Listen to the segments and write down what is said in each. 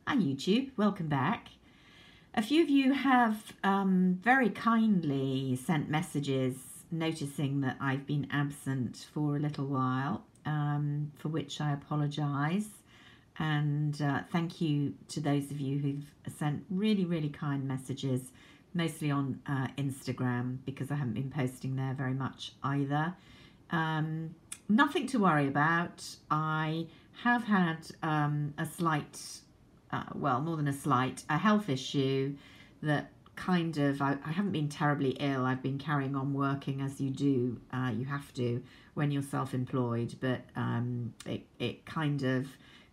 Hi YouTube, welcome back. A few of you have very kindly sent messages noticing that I've been absent for a little while, for which I apologise. And thank you to those of you who've sent really kind messages, mostly on Instagram, because I haven't been posting there very much either. Nothing to worry about. I have had a slight, well, more than a slight, a health issue that kind of, I haven't been terribly ill. I've been carrying on working as you do, you have to when you're self-employed, but it kind of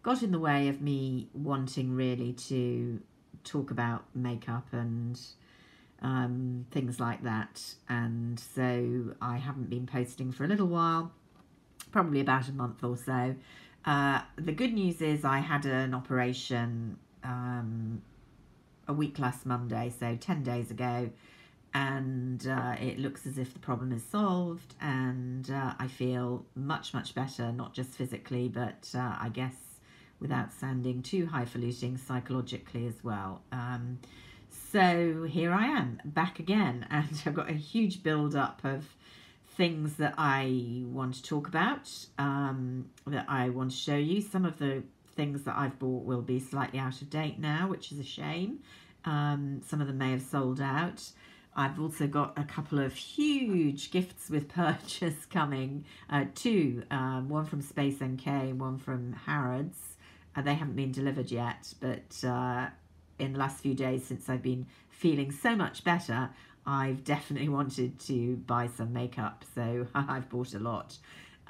got in the way of me wanting really to talk about makeup and things like that, and so I haven't been posting for a little while, probably about a month or so. The good news is I had an operation a week last Monday, so 10 days ago, and it looks as if the problem is solved, and I feel much better, not just physically, but I guess without sounding too highfalutin, psychologically as well. So here I am, back again, and I've got a huge build-up of things that I want to talk about, that I want to show you. Some of the things that I've bought will be slightly out of date now, which is a shame. Some of them may have sold out. I've also got a couple of huge gifts with purchase coming, two, one from Space NK and one from Harrods. They haven't been delivered yet, but in the last few days, since I've been feeling so much better, I've definitely wanted to buy some makeup, so I've bought a lot.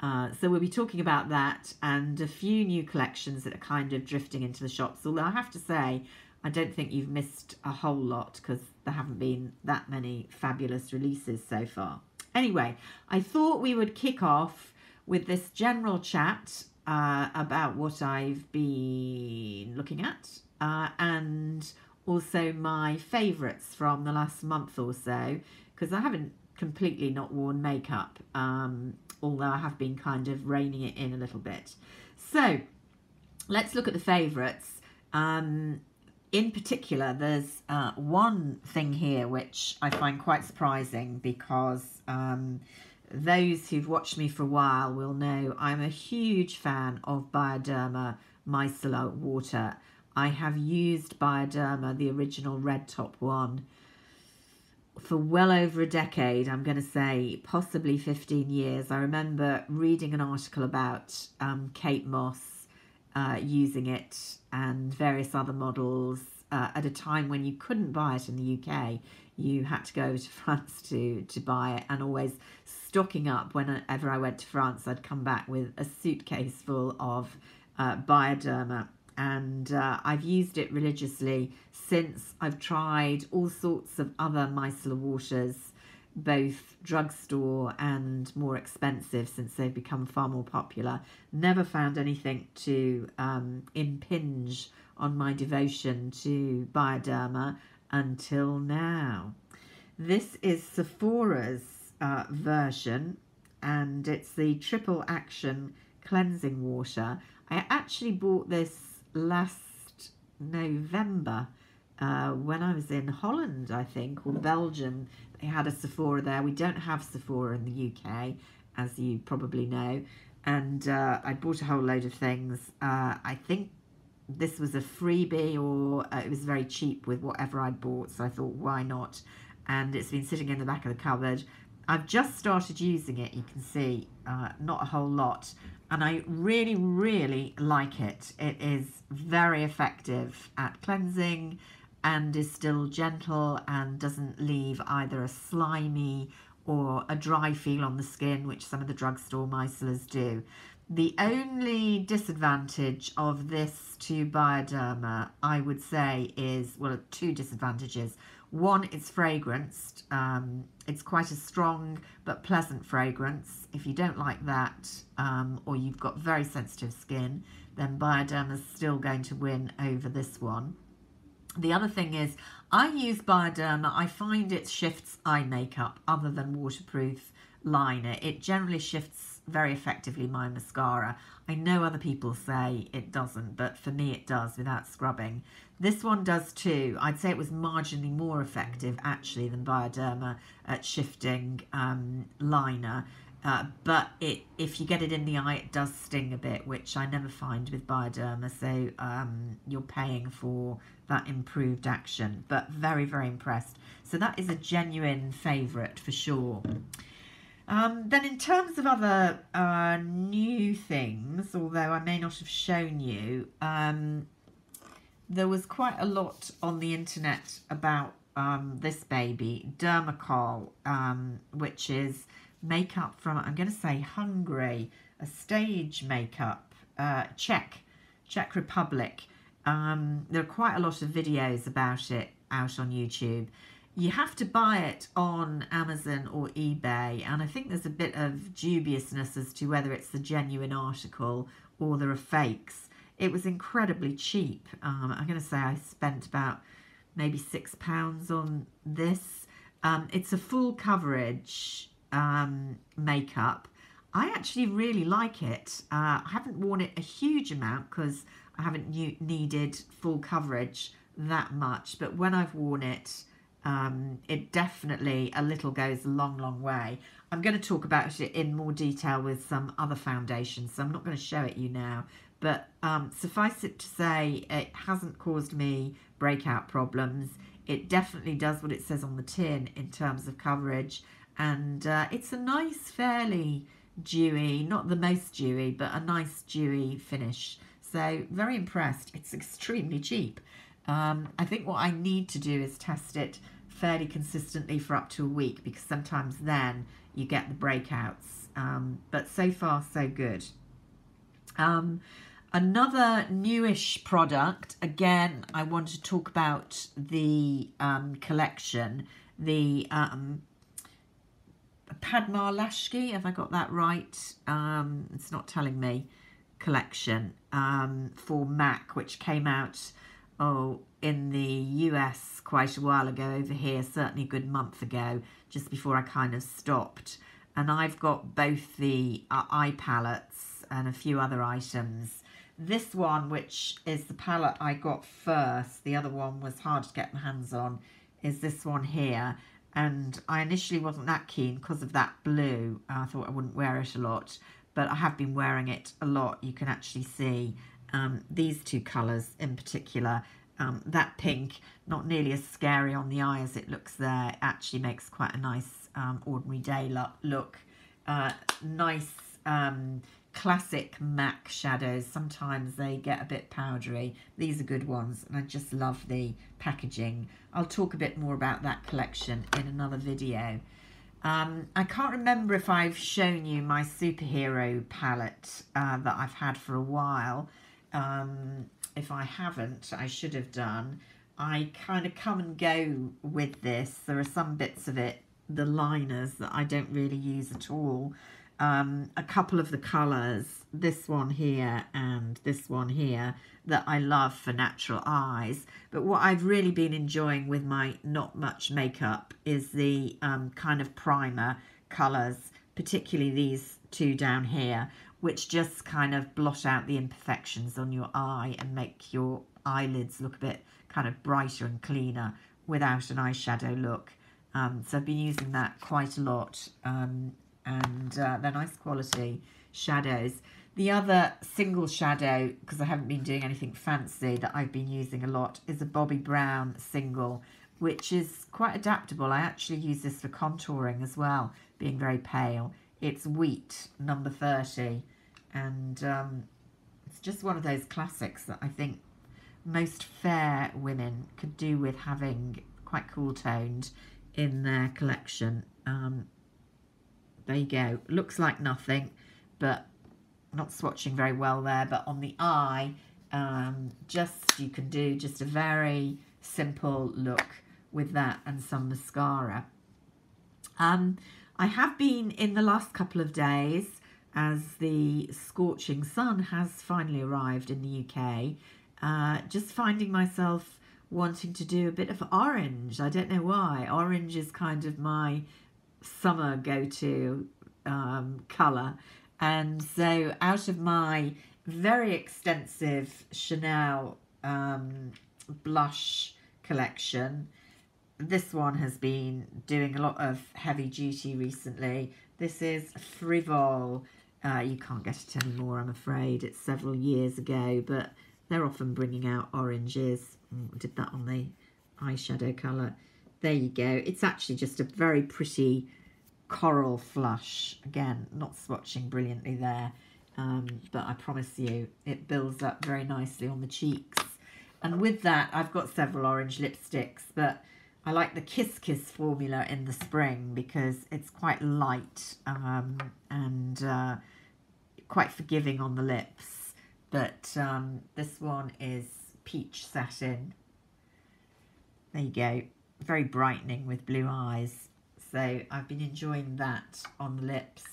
So we'll be talking about that and a few new collections that are kind of drifting into the shops, although I have to say I don't think you've missed a whole lot because there haven't been that many fabulous releases so far. Anyway, I thought we would kick off with this general chat about what I've been looking at, and also my favourites from the last month or so, because I haven't completely not worn makeup, although I have been kind of reining it in a little bit. So let's look at the favourites. In particular, there's one thing here which I find quite surprising, because those who've watched me for a while will know I'm a huge fan of Bioderma micellar water. I have used Bioderma, the original red top one, for well over a decade. I'm going to say possibly 15 years. I remember reading an article about Kate Moss using it and various other models at a time when you couldn't buy it in the UK. You had to go to France to buy it, and always stocking up. Whenever I went to France, I'd come back with a suitcase full of Bioderma. And I've used it religiously since. I've tried all sorts of other micellar waters, both drugstore and more expensive, since they've become far more popular. Never found anything to impinge on my devotion to Bioderma until now. This is Sephora's version, and it's the triple action cleansing water. I actually bought this last November when I was in Holland, I think, or Belgium. They had a Sephora there. We don't have Sephora in the UK, as you probably know, and I bought a whole load of things. I think this was a freebie, or it was very cheap with whatever I'd bought, so I thought, why not? And it's been sitting in the back of the cupboard. I've just started using it, you can see, not a whole lot, and I really like it. It is very effective at cleansing and is still gentle and doesn't leave either a slimy or a dry feel on the skin, which some of the drugstore micellars do. The only disadvantage of this to Bioderma, I would say, is, well, two disadvantages. One, it's fragranced. It's quite a strong but pleasant fragrance. If you don't like that, or you've got very sensitive skin, then Bioderma is still going to win over this one. The other thing is, I use Bioderma. I find it shifts eye makeup other than waterproof liner. It generally shifts very effectively my mascara. I know other people say it doesn't, but for me it does without scrubbing. This one does too. I'd say it was marginally more effective actually than Bioderma at shifting liner. But if you get it in the eye, it does sting a bit, which I never find with Bioderma. So you're paying for that improved action. But very, very impressed. So that is a genuine favourite for sure. Then in terms of other new things, although I may not have shown you, there was quite a lot on the internet about this baby, Derma, which is makeup from, I'm going to say Hungary, a stage makeup, Czech Republic. There are quite a lot of videos about it out on YouTube. You have to buy it on Amazon or eBay, and I think there's a bit of dubiousness as to whether it's the genuine article or there are fakes. It was incredibly cheap. I'm going to say I spent about maybe £6 on this. It's a full coverage makeup. I actually really like it. I haven't worn it a huge amount because I haven't needed full coverage that much, but when I've worn it, it definitely, a little goes a long, long way. I'm going to talk about it in more detail with some other foundations, so I'm not going to show it you now. But suffice it to say, it hasn't caused me breakout problems. It definitely does what it says on the tin in terms of coverage. And it's a nice, fairly dewy, not the most dewy, but a nice dewy finish. So very impressed. It's extremely cheap. I think what I need to do is test it fairly consistently for up to a week, because sometimes then you get the breakouts. But so far, so good. Another newish product, again, I want to talk about the collection, the Padma Lashki, have I got that right? It's not telling me. Collection for MAC, which came out in the US quite a while ago, over here certainly a good month ago, just before I kind of stopped. And I've got both the eye palettes and a few other items. This one, which is the palette I got first, the other one was hard to get my hands on, is this one here. And I initially wasn't that keen because of that blue. I thought I wouldn't wear it a lot, but I have been wearing it a lot. You can actually see these two colours in particular. That pink, not nearly as scary on the eye as it looks there. It actually makes quite a nice ordinary day look. Nice classic MAC shadows. Sometimes they get a bit powdery. These are good ones, and I just love the packaging. I'll talk a bit more about that collection in another video. I can't remember if I've shown you my superhero palette that I've had for a while. If I haven't, I should have done. I kind of come and go with this. There are some bits of it, the liners, that I don't really use at all. A couple of the colours, this one here and this one here, that I love for natural eyes. But what I've really been enjoying with my not much makeup is the kind of primer colours, particularly these two down here, which just kind of blot out the imperfections on your eye and make your eyelids look a bit kind of brighter and cleaner without an eyeshadow look. So I've been using that quite a lot. And they're nice quality shadows. The other single shadow, because I haven't been doing anything fancy, that I've been using a lot is a Bobbi Brown single, which is quite adaptable. I actually use this for contouring as well, being very pale. It's Wheat, number 30, and it's just one of those classics that I think most fair women could do with having quite cool toned in their collection. There you go. Looks like nothing, but not swatching very well there. But on the eye, you can do just a very simple look with that and some mascara. I have been, in the last couple of days, as the scorching sun has finally arrived in the UK, just finding myself wanting to do a bit of orange. I don't know why. Orange is kind of my summer go-to colour, And so out of my very extensive Chanel blush collection, this one has been doing a lot of heavy duty recently. This is Frivol. You can't get it anymore, I'm afraid. It's several years ago, but they're often bringing out oranges. I did that on the eyeshadow colour. There you go. It's actually just a very pretty coral flush. Again, not swatching brilliantly there, but I promise you it builds up very nicely on the cheeks. And with that, I've got several orange lipsticks, but I like the Kiss Kiss formula in the spring because it's quite light and quite forgiving on the lips. But this one is Peach Satin. There you go. Very brightening with blue eyes. So I've been enjoying that on the lips.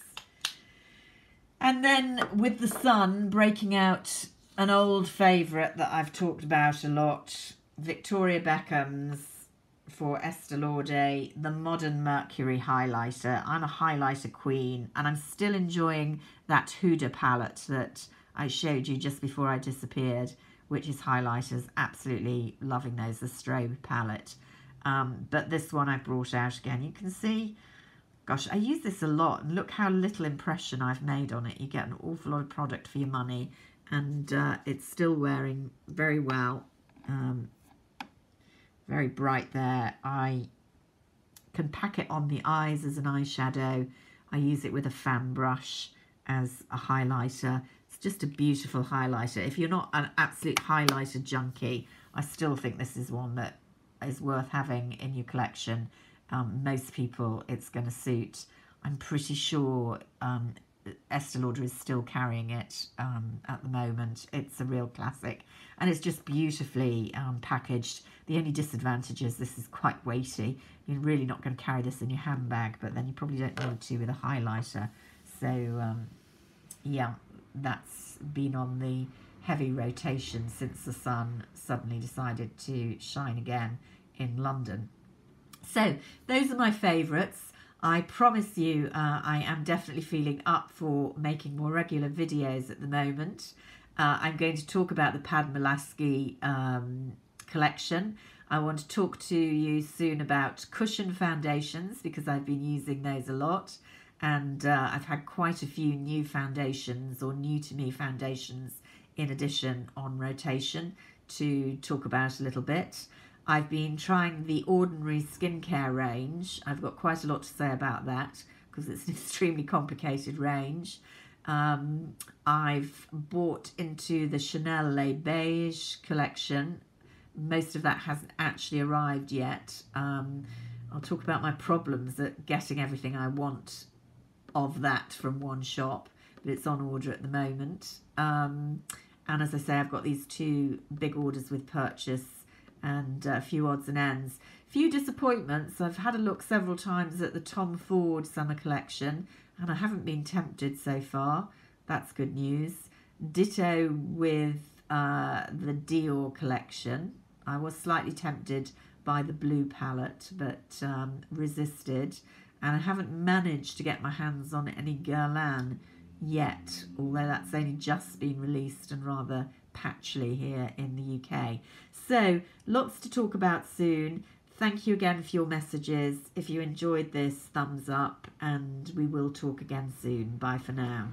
And then with the sun, breaking out an old favourite that I've talked about a lot, Victoria Beckham's for Estee Lauder, the Modern Mercury highlighter. I'm a highlighter queen, and I'm still enjoying that Huda palette that I showed you just before I disappeared, which is highlighters. Absolutely loving those, the strobe palette. But this one I brought out again. You can see, gosh, I use this a lot, and look how little impression I've made on it. You get an awful lot of product for your money, and it's still wearing very well. Very bright there. I can pack it on the eyes as an eyeshadow. I use it with a fan brush as a highlighter. It's just a beautiful highlighter. If you're not an absolute highlighter junkie, I still think this is one that is worth having in your collection. Most people it's going to suit. I'm pretty sure Estee Lauder is still carrying it at the moment. It's a real classic, and it's just beautifully packaged. The only disadvantage is this is quite weighty. You're really not going to carry this in your handbag, but then you probably don't need to with a highlighter. So yeah, that's been on the heavy rotation since the sun suddenly decided to shine again in London. So those are my favourites. I promise you I am definitely feeling up for making more regular videos at the moment. I'm going to talk about the Padmalasky collection. I want to talk to you soon about cushion foundations because I've been using those a lot, and I've had quite a few new foundations or new to me foundations in addition on rotation to talk about a little bit. I've been trying the Ordinary skincare range. I've got quite a lot to say about that because it's an extremely complicated range. I've bought into the Chanel Les Beige collection. Most of that hasn't actually arrived yet. I'll talk about my problems at getting everything I want of that from one shop, but it's on order at the moment. And as I say, I've got these two big orders with purchase and a few odds and ends. Few disappointments. I've had a look several times at the Tom Ford summer collection and I haven't been tempted so far. That's good news. Ditto with the Dior collection. I was slightly tempted by the blue palette but resisted, and I haven't managed to get my hands on any Guerlain yet, although that's only just been released and rather patchily here in the UK. So lots to talk about soon. Thank you again for your messages. If you enjoyed this, thumbs up, and we will talk again soon. Bye for now.